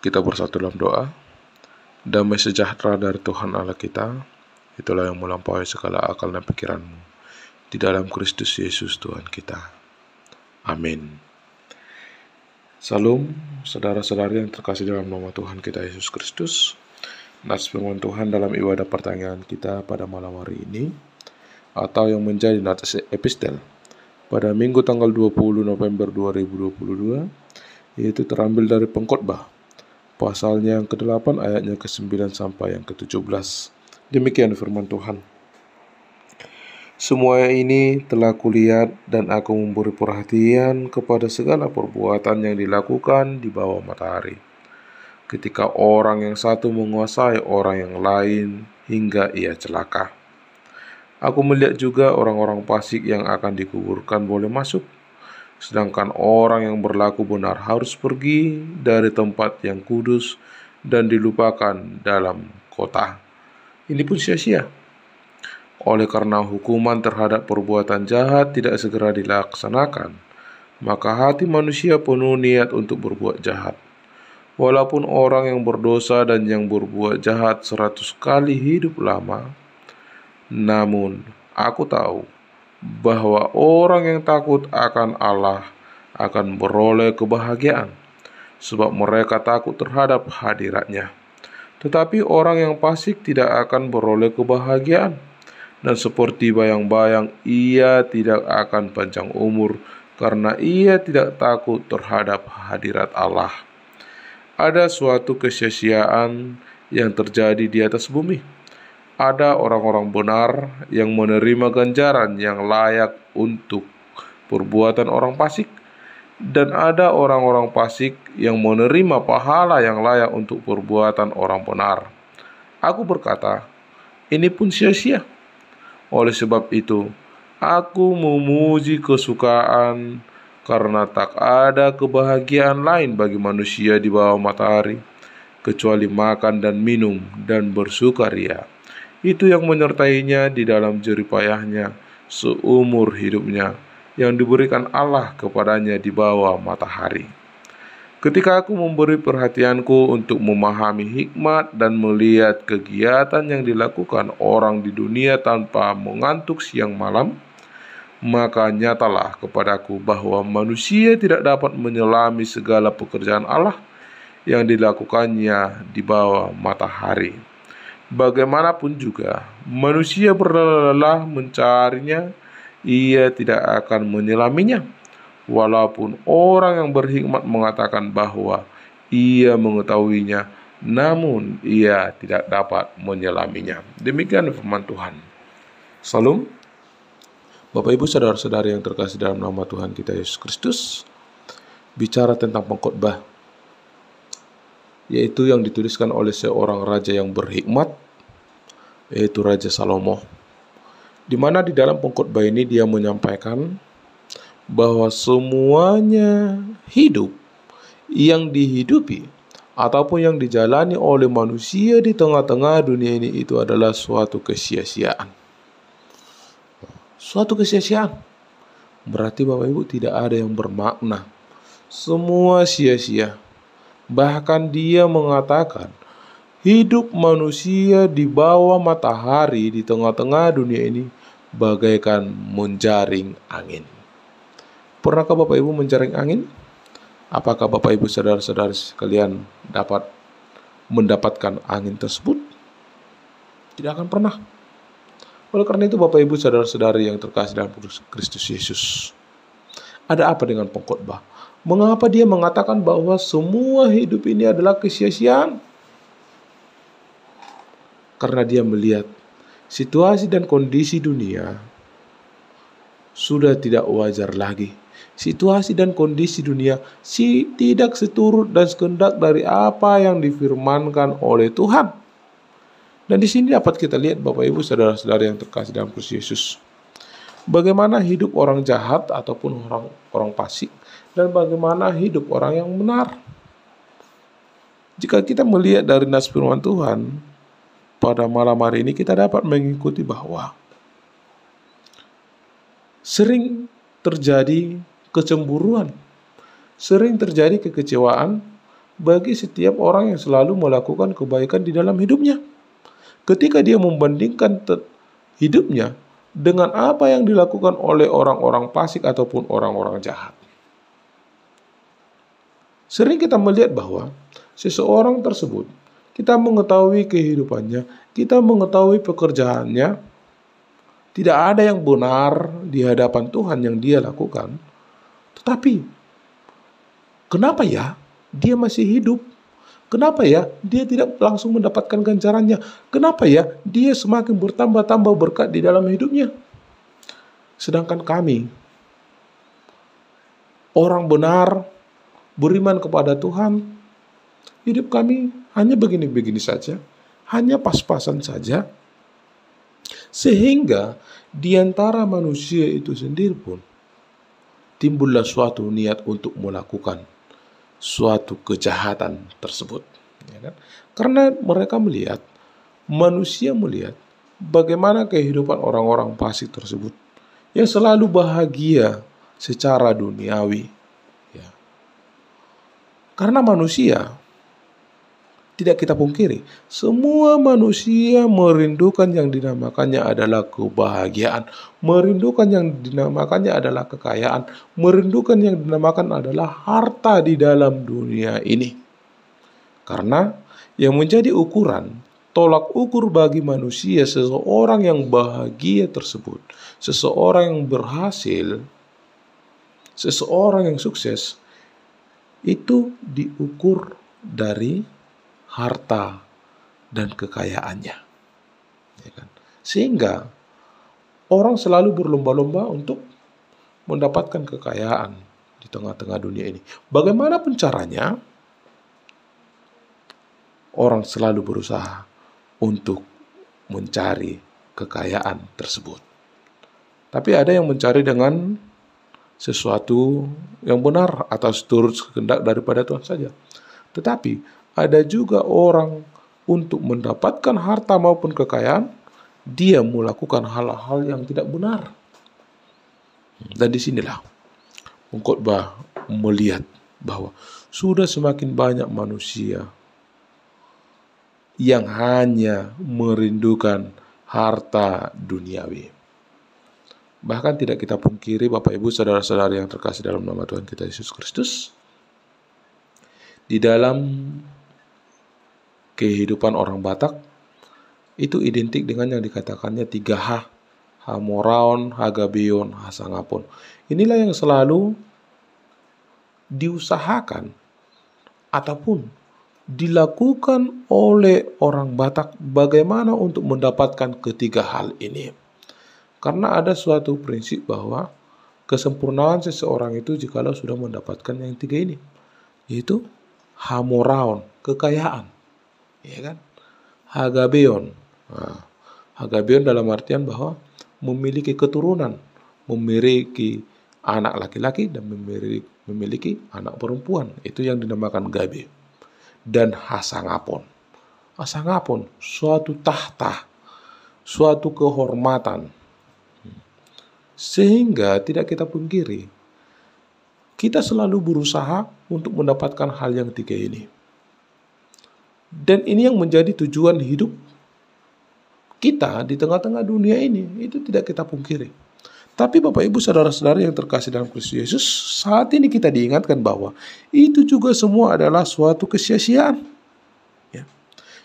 Kita bersatu dalam doa. Damai sejahtera dari Tuhan Allah kita, itulah yang melampaui segala akal dan pikiranmu, di dalam Kristus Yesus Tuhan kita. Amin. Salam, saudara-saudari yang terkasih dalam nama Tuhan kita Yesus Kristus. Nats firman Tuhan dalam ibadah pertanyaan kita pada malam hari ini, atau yang menjadi nats epistel pada Minggu tanggal 20 November 2022, yaitu terambil dari Pengkhotbah, pasalnya yang ke-8 ayatnya ke-9 sampai yang ke-17. Demikian firman Tuhan. Semua ini telah kulihat dan aku memberi perhatian kepada segala perbuatan yang dilakukan di bawah matahari. Ketika orang yang satu menguasai orang yang lain hingga ia celaka. Aku melihat juga orang-orang fasik yang akan dikuburkan boleh masuk, sedangkan orang yang berlaku benar harus pergi dari tempat yang kudus dan dilupakan dalam kota. Ini pun sia-sia. Oleh karena hukuman terhadap perbuatan jahat tidak segera dilaksanakan, maka hati manusia penuh niat untuk berbuat jahat. Walaupun orang yang berdosa dan yang berbuat jahat 100 kali hidup lama, namun aku tahu bahwa orang yang takut akan Allah akan beroleh kebahagiaan, sebab mereka takut terhadap hadirat-Nya. Tetapi orang yang fasik tidak akan beroleh kebahagiaan, dan seperti bayang-bayang ia tidak akan panjang umur, karena ia tidak takut terhadap hadirat Allah. Ada suatu kesia-siaan yang terjadi di atas bumi. Ada orang-orang benar yang menerima ganjaran yang layak untuk perbuatan orang fasik, dan ada orang-orang fasik yang menerima pahala yang layak untuk perbuatan orang benar. Aku berkata, ini pun sia-sia. Oleh sebab itu, aku memuji kesukaan, karena tak ada kebahagiaan lain bagi manusia di bawah matahari, kecuali makan dan minum dan bersukaria. Itu yang menyertainya di dalam jerih payahnya seumur hidupnya, yang diberikan Allah kepadanya di bawah matahari. Ketika aku memberi perhatianku untuk memahami hikmat dan melihat kegiatan yang dilakukan orang di dunia tanpa mengantuk siang malam, maka nyatalah kepadaku bahwa manusia tidak dapat menyelami segala pekerjaan Allah yang dilakukannya di bawah matahari. Bagaimanapun juga manusia berlelah mencarinya, ia tidak akan menyelaminya. Walaupun orang yang berhikmat mengatakan bahwa ia mengetahuinya, namun ia tidak dapat menyelaminya. Demikian firman Tuhan. Salam. Bapak Ibu saudara-saudari yang terkasih dalam nama Tuhan kita Yesus Kristus, bicara tentang pengkhotbah, yaitu yang dituliskan oleh seorang raja yang berhikmat, yaitu Raja Salomo, di mana di dalam pengkhotbah ini dia menyampaikan bahwa semuanya hidup yang dihidupi ataupun yang dijalani oleh manusia di tengah-tengah dunia ini itu adalah suatu kesia-siaan. Suatu kesia-siaan berarti Bapak Ibu tidak ada yang bermakna, semua sia-sia. Bahkan dia mengatakan hidup manusia di bawah matahari di tengah-tengah dunia ini bagaikan menjaring angin. Pernahkah Bapak Ibu menjaring angin? Apakah Bapak Ibu saudara-saudari sekalian dapat mendapatkan angin tersebut? Tidak akan pernah. Oleh karena itu Bapak Ibu saudara-saudari yang terkasih dalam Kristus Yesus, ada apa dengan pengkhotbah? Mengapa dia mengatakan bahwa semua hidup ini adalah kesia-siaan? Karena dia melihat situasi dan kondisi dunia sudah tidak wajar lagi. Situasi dan kondisi dunia tidak seturut dan sekendak dari apa yang difirmankan oleh Tuhan. Dan di sini dapat kita lihat Bapak Ibu saudara-saudari yang terkasih dalam Kristus Yesus, bagaimana hidup orang jahat ataupun orang fasik, dan bagaimana hidup orang yang benar. Jika kita melihat dari nas firman Tuhan pada malam hari ini, kita dapat mengikuti bahwa sering terjadi kecemburuan, sering terjadi kekecewaan, bagi setiap orang yang selalu melakukan kebaikan di dalam hidupnya. Ketika dia membandingkan hidupnya dengan apa yang dilakukan oleh orang-orang fasik ataupun orang-orang jahat. Sering kita melihat bahwa seseorang tersebut, kita mengetahui kehidupannya, kita mengetahui pekerjaannya, tidak ada yang benar di hadapan Tuhan yang dia lakukan. Tetapi, kenapa ya dia masih hidup? Kenapa ya dia tidak langsung mendapatkan ganjarannya? Kenapa ya dia semakin bertambah-tambah berkat di dalam hidupnya? Sedangkan kami, orang benar, beriman kepada Tuhan, hidup kami hanya begini-begini saja, hanya pas-pasan saja, sehingga di antara manusia itu sendiri pun timbullah suatu niat untuk melakukan suatu kejahatan tersebut, ya kan? Karena mereka melihat, manusia melihat bagaimana kehidupan orang-orang fasik tersebut yang selalu bahagia secara duniawi, ya. Karena manusia, tidak kita pungkiri, semua manusia merindukan yang dinamakannya adalah kebahagiaan, merindukan yang dinamakannya adalah kekayaan, merindukan yang dinamakan adalah harta di dalam dunia ini. Karena yang menjadi ukuran, tolak ukur bagi manusia seseorang yang bahagia tersebut, seseorang yang berhasil, seseorang yang sukses, itu diukur dari harta dan kekayaannya, ya kan? Sehingga orang selalu berlomba-lomba untuk mendapatkan kekayaan di tengah-tengah dunia ini. Bagaimanapun caranya, orang selalu berusaha untuk mencari kekayaan tersebut. Tapi ada yang mencari dengan sesuatu yang benar atas turut kehendak daripada Tuhan saja. Tetapi ada juga orang untuk mendapatkan harta maupun kekayaan, dia melakukan hal-hal yang tidak benar. Dan disinilah pengkhotbah melihat bahwa sudah semakin banyak manusia yang hanya merindukan harta duniawi. Bahkan tidak kita pungkiri, Bapak Ibu saudara-saudari yang terkasih dalam nama Tuhan kita Yesus Kristus, di dalam kehidupan orang Batak itu identik dengan yang dikatakannya 3H, Hamoraon, Hagabeon, Hasangapon. Inilah yang selalu diusahakan ataupun dilakukan oleh orang Batak bagaimana untuk mendapatkan ketiga hal ini. Karena ada suatu prinsip bahwa kesempurnaan seseorang itu jikalau sudah mendapatkan yang tiga ini, yaitu Hamoraon, kekayaan, ya kan? Hagabeon. Nah, Hagabeon dalam artian bahwa memiliki keturunan, memiliki anak laki-laki dan memiliki anak perempuan. Itu yang dinamakan Gabe. Dan Hasangapon. Hasangapon, suatu tahta, suatu kehormatan. Sehingga tidak kita pungkiri, kita selalu berusaha untuk mendapatkan hal yang tiga ini. Dan ini yang menjadi tujuan hidup kita di tengah-tengah dunia ini, itu tidak kita pungkiri. Tapi Bapak Ibu saudara-saudara yang terkasih dalam Kristus Yesus, saat ini kita diingatkan bahwa itu juga semua adalah suatu kesia-siaan. Ya.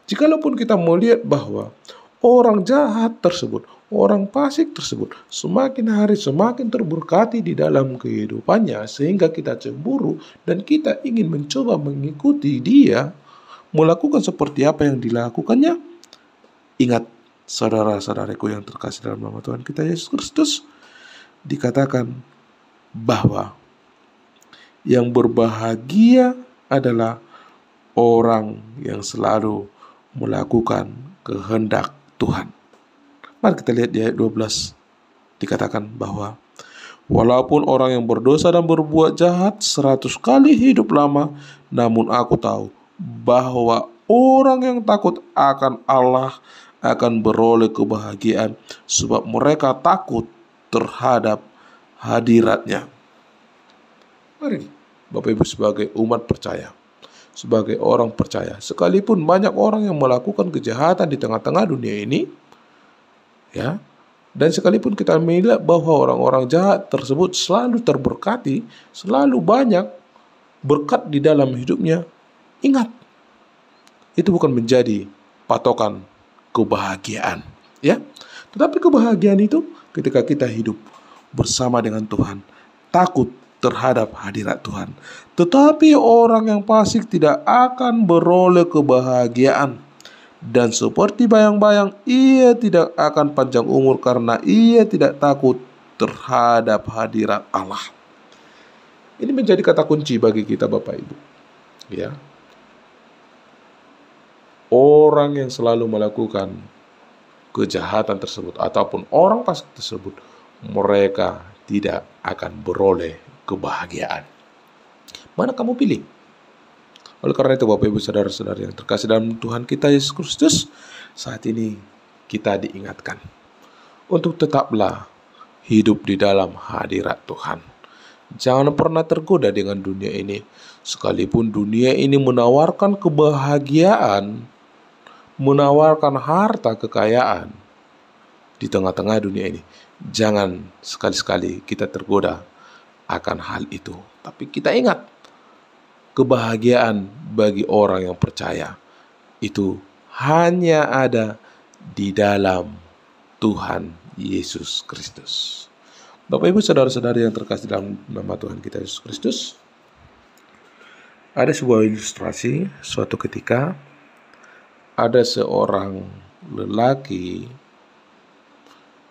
Jikalaupun kita melihat bahwa orang jahat tersebut, orang fasik tersebut, semakin hari semakin terberkati di dalam kehidupannya, sehingga kita cemburu dan kita ingin mencoba mengikuti dia, melakukan seperti apa yang dilakukannya. Ingat, saudara-saudariku yang terkasih dalam nama Tuhan kita Yesus Kristus, dikatakan bahwa yang berbahagia adalah orang yang selalu melakukan kehendak Tuhan. Mari kita lihat di ayat 12, dikatakan bahwa walaupun orang yang berdosa dan berbuat jahat 100 kali hidup lama, namun aku tahu bahwa orang yang takut akan Allah akan beroleh kebahagiaan, sebab mereka takut terhadap hadirat-Nya. Mari Bapak Ibu sebagai umat percaya, sebagai orang percaya. Sekalipun banyak orang yang melakukan kejahatan di tengah-tengah dunia ini, ya, dan sekalipun kita melihat bahwa orang-orang jahat tersebut selalu terberkati, selalu banyak berkat di dalam hidupnya, ingat, itu bukan menjadi patokan kebahagiaan, ya. Tetapi kebahagiaan itu ketika kita hidup bersama dengan Tuhan, takut terhadap hadirat Tuhan. Tetapi orang yang fasik tidak akan beroleh kebahagiaan, dan seperti bayang-bayang ia tidak akan panjang umur karena ia tidak takut terhadap hadirat Allah. Ini menjadi kata kunci bagi kita Bapak Ibu, ya. Orang yang selalu melakukan kejahatan tersebut ataupun orang fasik tersebut, mereka tidak akan beroleh kebahagiaan. Mana kamu pilih? Oleh karena itu Bapak Ibu Saudara-saudara yang terkasih dalam Tuhan kita Yesus Kristus, saat ini kita diingatkan untuk tetaplah hidup di dalam hadirat Tuhan. Jangan pernah tergoda dengan dunia ini. Sekalipun dunia ini menawarkan kebahagiaan, menawarkan harta kekayaan di tengah-tengah dunia ini, jangan sekali-sekali kita tergoda akan hal itu. Tapi kita ingat, kebahagiaan bagi orang yang percaya itu hanya ada di dalam Tuhan Yesus Kristus. Bapak Ibu Saudara-saudari yang terkasih dalam nama Tuhan kita Yesus Kristus, ada sebuah ilustrasi. Suatu ketika ada seorang lelaki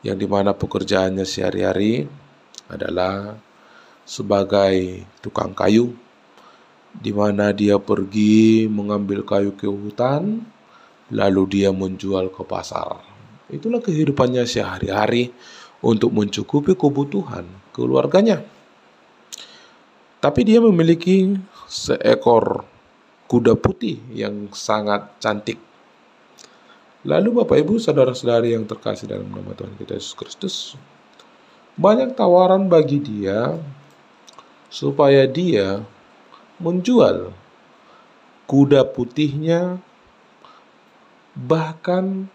yang dimana pekerjaannya sehari-hari adalah sebagai tukang kayu, di mana dia pergi mengambil kayu ke hutan, lalu dia menjual ke pasar. Itulah kehidupannya sehari-hari untuk mencukupi kebutuhan keluarganya. Tapi dia memiliki seekor kuda putih yang sangat cantik. Lalu Bapak Ibu Saudara-saudari yang terkasih dalam nama Tuhan kita Yesus Kristus, banyak tawaran bagi dia supaya dia menjual kuda putihnya. Bahkan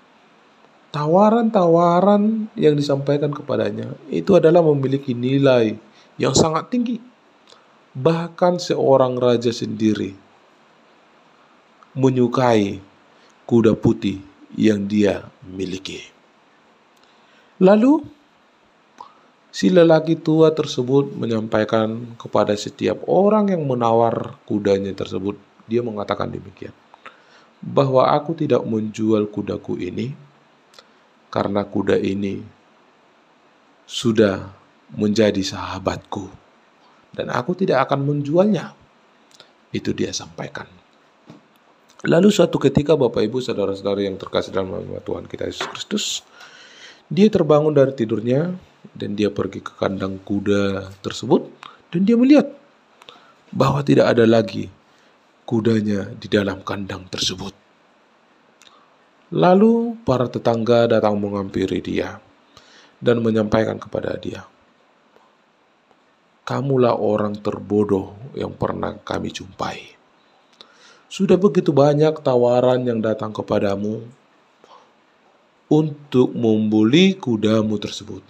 tawaran-tawaran yang disampaikan kepadanya itu adalah memiliki nilai yang sangat tinggi. Bahkan seorang raja sendiri menyukai kuda putih yang dia miliki. Lalu si lelaki tua tersebut menyampaikan kepada setiap orang yang menawar kudanya tersebut, dia mengatakan demikian, bahwa aku tidak menjual kudaku ini karena kuda ini sudah menjadi sahabatku dan aku tidak akan menjualnya. Itu dia sampaikan. Lalu suatu ketika Bapak Ibu Saudara-saudara yang terkasih dalam nama Tuhan kita Yesus Kristus, dia terbangun dari tidurnya dan dia pergi ke kandang kuda tersebut, dan dia melihat bahwa tidak ada lagi kudanya di dalam kandang tersebut. Lalu para tetangga datang menghampiri dia dan menyampaikan kepada dia, "Kamulah orang terbodoh yang pernah kami jumpai. Sudah begitu banyak tawaran yang datang kepadamu untuk membeli kudamu tersebut,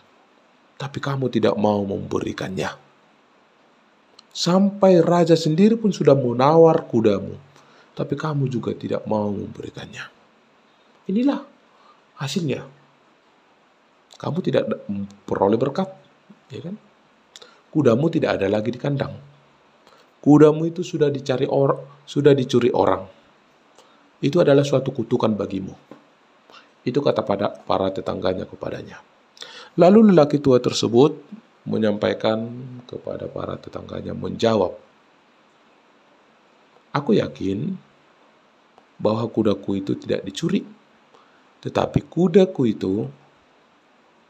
tapi kamu tidak mau memberikannya. Sampai raja sendiri pun sudah menawar kudamu, tapi kamu juga tidak mau memberikannya. Inilah hasilnya. Kamu tidak memperoleh berkat, ya kan? Kudamu tidak ada lagi di kandang. Kudamu itu sudah dicuri orang. Itu adalah suatu kutukan bagimu." Itu kata pada para tetangganya kepadanya. Lalu lelaki tua tersebut menyampaikan kepada para tetangganya, menjawab, "Aku yakin bahwa kudaku itu tidak dicuri, tetapi kudaku itu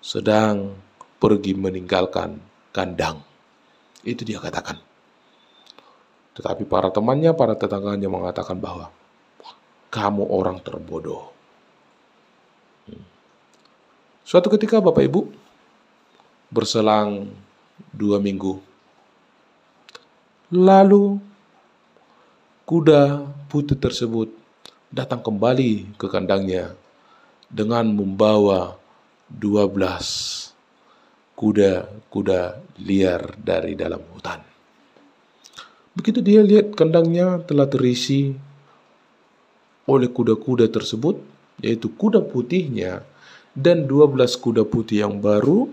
sedang pergi meninggalkan kandang." Itu dia katakan. Tetapi para temannya, para tetangganya mengatakan bahwa kamu orang terbodoh. Suatu ketika Bapak Ibu, berselang 2 minggu, lalu kuda putih tersebut datang kembali ke kandangnya dengan membawa 12 kuda-kuda liar dari dalam hutan. Begitu dia lihat kandangnya telah terisi oleh kuda-kuda tersebut, yaitu kuda putihnya dan 12 kuda putih yang baru,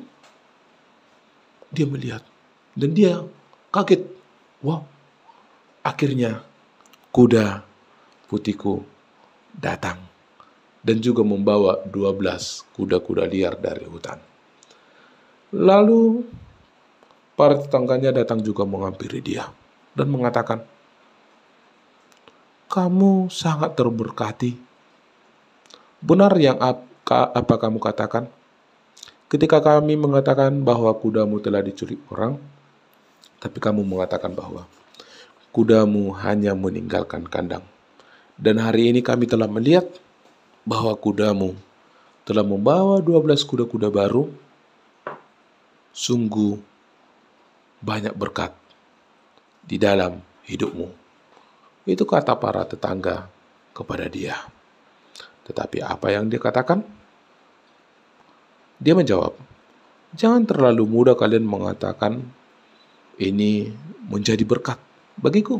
dia melihat dan dia kaget. Wow, akhirnya kuda putihku datang dan juga membawa 12 kuda-kuda liar dari hutan. Lalu para tetangganya datang juga menghampiri dia dan mengatakan, "Kamu sangat terberkati. Benar yang apa kamu katakan? Ketika kami mengatakan bahwa kudamu telah dicuri orang, tapi kamu mengatakan bahwa kudamu hanya meninggalkan kandang. Dan hari ini kami telah melihat bahwa kudamu telah membawa 12 kuda-kuda baru. Sungguh banyak berkat di dalam hidupmu." Itu kata para tetangga kepada dia. Tetapi apa yang dia katakan? Dia menjawab, "Jangan terlalu mudah kalian mengatakan ini menjadi berkat bagiku.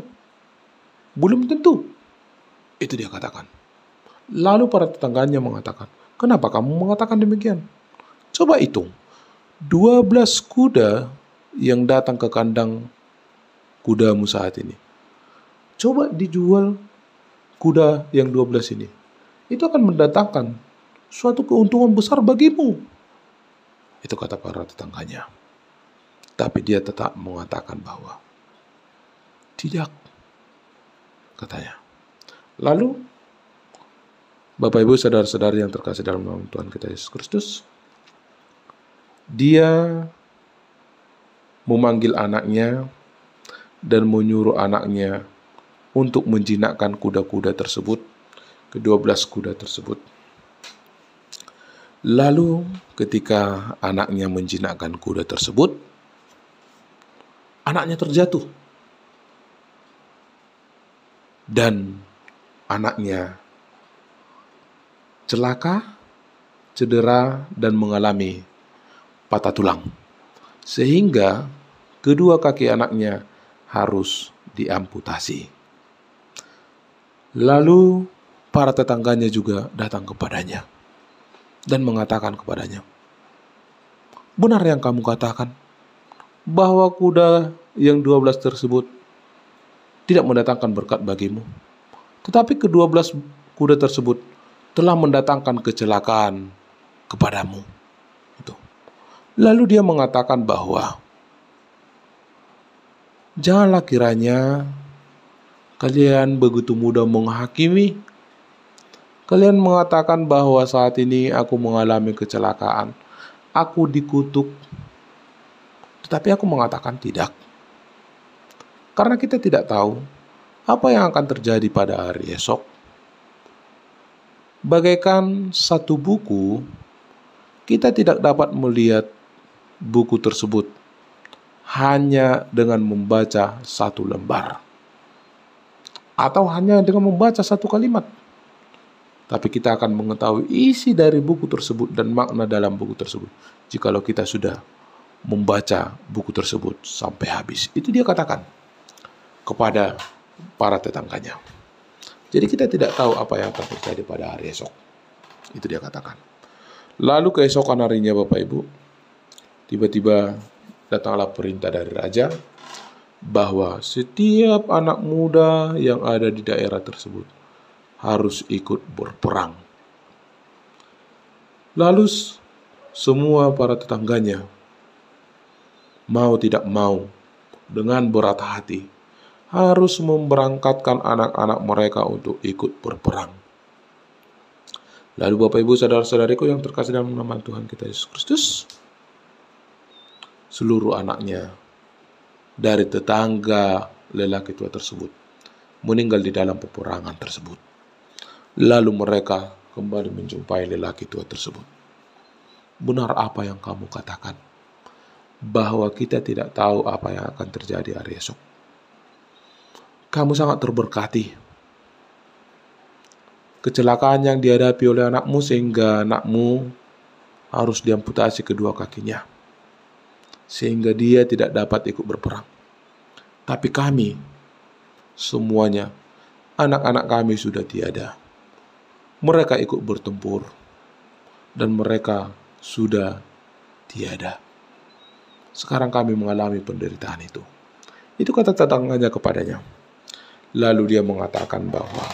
Belum tentu." Itu dia katakan. Lalu para tetangganya mengatakan, "Kenapa kamu mengatakan demikian? Coba hitung. 12 kuda yang datang ke kandang kudamu saat ini. Coba dijual kuda yang 12 ini. Itu akan mendatangkan suatu keuntungan besar bagimu." Itu kata para tetangganya. Tapi dia tetap mengatakan bahwa tidak, katanya. Lalu, Bapak Ibu saudara-saudari yang terkasih dalam nama Tuhan kita Yesus Kristus, dia memanggil anaknya dan menyuruh anaknya untuk menjinakkan kuda-kuda tersebut, ke-12 kuda tersebut. Lalu ketika anaknya menjinakkan kuda tersebut, anaknya terjatuh. Dan anaknya celaka, cedera, dan mengalami patah tulang. Sehingga kedua kaki anaknya harus diamputasi. Lalu para tetangganya juga datang kepadanya dan mengatakan kepadanya, "Benar yang kamu katakan, bahwa kuda yang 12 tersebut tidak mendatangkan berkat bagimu. Tetapi ke-12 kuda tersebut telah mendatangkan kecelakaan kepadamu." Itu. Lalu dia mengatakan bahwa, "Janganlah kiranya kalian begitu mudah menghakimi. Kalian mengatakan bahwa saat ini aku mengalami kecelakaan, aku dikutuk. Tetapi aku mengatakan tidak. Karena kita tidak tahu apa yang akan terjadi pada hari esok. Bagaikan satu buku, kita tidak dapat melihat buku tersebut hanya dengan membaca satu lembar. Atau hanya dengan membaca satu kalimat. Tapi kita akan mengetahui isi dari buku tersebut dan makna dalam buku tersebut jikalau kita sudah membaca buku tersebut sampai habis." Itu dia katakan kepada para tetangganya. Jadi kita tidak tahu apa yang akan terjadi pada hari esok. Itu dia katakan. Lalu keesokan harinya Bapak Ibu, tiba-tiba datanglah perintah dari raja bahwa setiap anak muda yang ada di daerah tersebut harus ikut berperang. Lalu semua para tetangganya mau tidak mau dengan berat hati harus memberangkatkan anak-anak mereka untuk ikut berperang. Lalu Bapak Ibu saudara-saudariku yang terkasih dalam nama Tuhan kita Yesus Kristus, seluruh anaknya dari tetangga lelaki tua tersebut meninggal di dalam peperangan tersebut. Lalu mereka kembali menjumpai lelaki tua tersebut. "Benar apa yang kamu katakan, bahwa kita tidak tahu apa yang akan terjadi hari esok. kamu sangat terberkati. Kecelakaan yang dihadapi oleh anakmu sehingga anakmu harus diamputasi kedua kakinya, sehingga dia tidak dapat ikut berperang. Tapi kami, semuanya, anak-anak kami sudah tiada. Mereka ikut bertempur, dan mereka sudah tiada. Sekarang kami mengalami penderitaan itu. Itu kata tetangganya kepadanya. Lalu dia mengatakan bahwa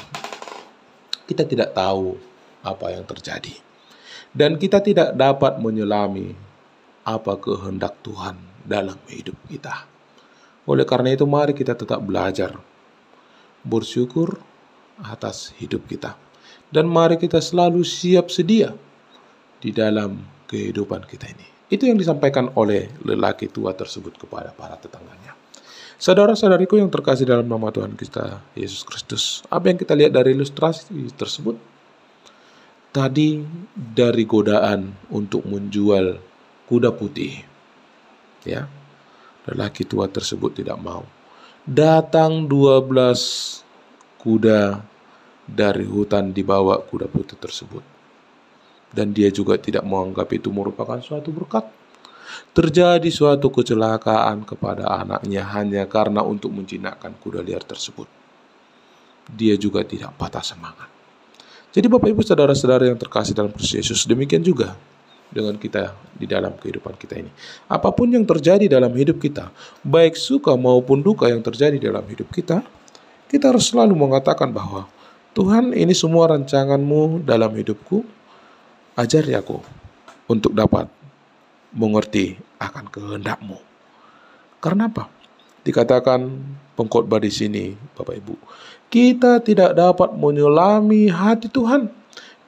kita tidak tahu apa yang terjadi, dan kita tidak dapat menyelami apa kehendak Tuhan dalam hidup kita. Oleh karena itu, mari kita tetap belajar bersyukur atas hidup kita, dan mari kita selalu siap sedia di dalam kehidupan kita ini. Itu yang disampaikan oleh lelaki tua tersebut kepada para tetangganya. Saudara-saudariku yang terkasih dalam nama Tuhan kita Yesus Kristus, apa yang kita lihat dari ilustrasi tersebut? Tadi dari godaan untuk menjual kuda putih, ya, lelaki tua tersebut tidak mau. Datang 12 kuda dari hutan dibawa kuda putih tersebut, dan dia juga tidak menganggap itu merupakan suatu berkat. Terjadi suatu kecelakaan kepada anaknya hanya karena untuk menjinakkan kuda liar tersebut. Dia juga tidak patah semangat. Jadi Bapak Ibu saudara-saudara yang terkasih dalam Kristus Yesus, demikian juga dengan kita di dalam kehidupan kita ini. Apapun yang terjadi dalam hidup kita, baik suka maupun duka yang terjadi dalam hidup kita, kita harus selalu mengatakan bahwa Tuhan, ini semua rancangan-Mu dalam hidupku. Ajari aku untuk dapat mengerti akan kehendak-Mu. Karena apa? Dikatakan pengkhotbah di sini, Bapak Ibu, kita tidak dapat menyelami hati Tuhan.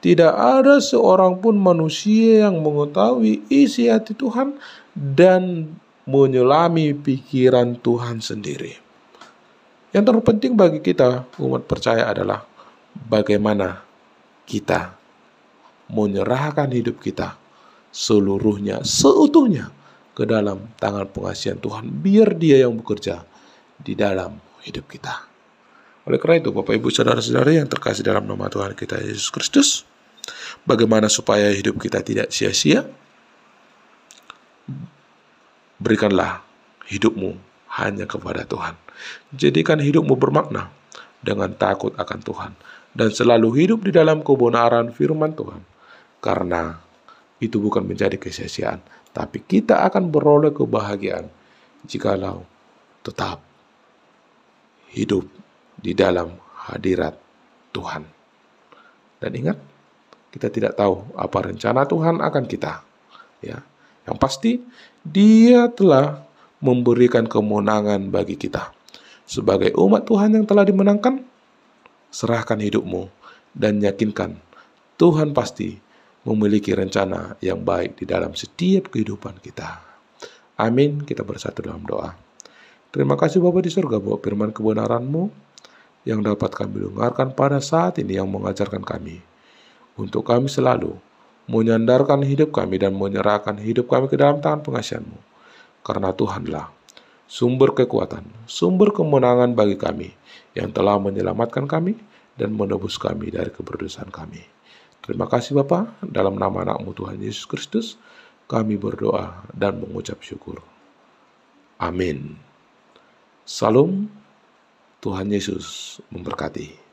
Tidak ada seorang pun manusia yang mengetahui isi hati Tuhan dan menyelami pikiran Tuhan sendiri. Yang terpenting bagi kita, umat percaya, adalah bagaimana kita menyerahkan hidup kita seluruhnya, seutuhnya ke dalam tangan pengasihan Tuhan, biar Dia yang bekerja di dalam hidup kita. Oleh karena itu, Bapak Ibu saudara-saudari yang terkasih dalam nama Tuhan kita Yesus Kristus, bagaimana supaya hidup kita tidak sia-sia? Berikanlah hidupmu hanya kepada Tuhan. Jadikan hidupmu bermakna dengan takut akan Tuhan, dan selalu hidup di dalam kebenaran firman Tuhan. Karena itu bukan menjadi kesia-siaan, tapi kita akan beroleh kebahagiaan jikalau tetap hidup di dalam hadirat Tuhan. Dan ingat, kita tidak tahu apa rencana Tuhan akan kita. Ya, yang pasti Dia telah memberikan kemenangan bagi kita. Sebagai umat Tuhan yang telah dimenangkan, serahkan hidupmu dan yakinkan Tuhan pasti memiliki rencana yang baik di dalam setiap kehidupan kita. Amin. Kita bersatu dalam doa. Terima kasih Bapa di surga buat firman kebenaran-Mu yang dapat kami dengarkan pada saat ini, yang mengajarkan kami untuk kami selalu menyandarkan hidup kami dan menyerahkan hidup kami ke dalam tangan pengasihan-Mu. Karena Tuhanlah sumber kekuatan, sumber kemenangan bagi kami, yang telah menyelamatkan kami dan menebus kami dari keberdosaan kami. Terima kasih Bapa, dalam nama anak-Mu Tuhan Yesus Kristus, kami berdoa dan mengucap syukur. Amin. Salam, Tuhan Yesus memberkati.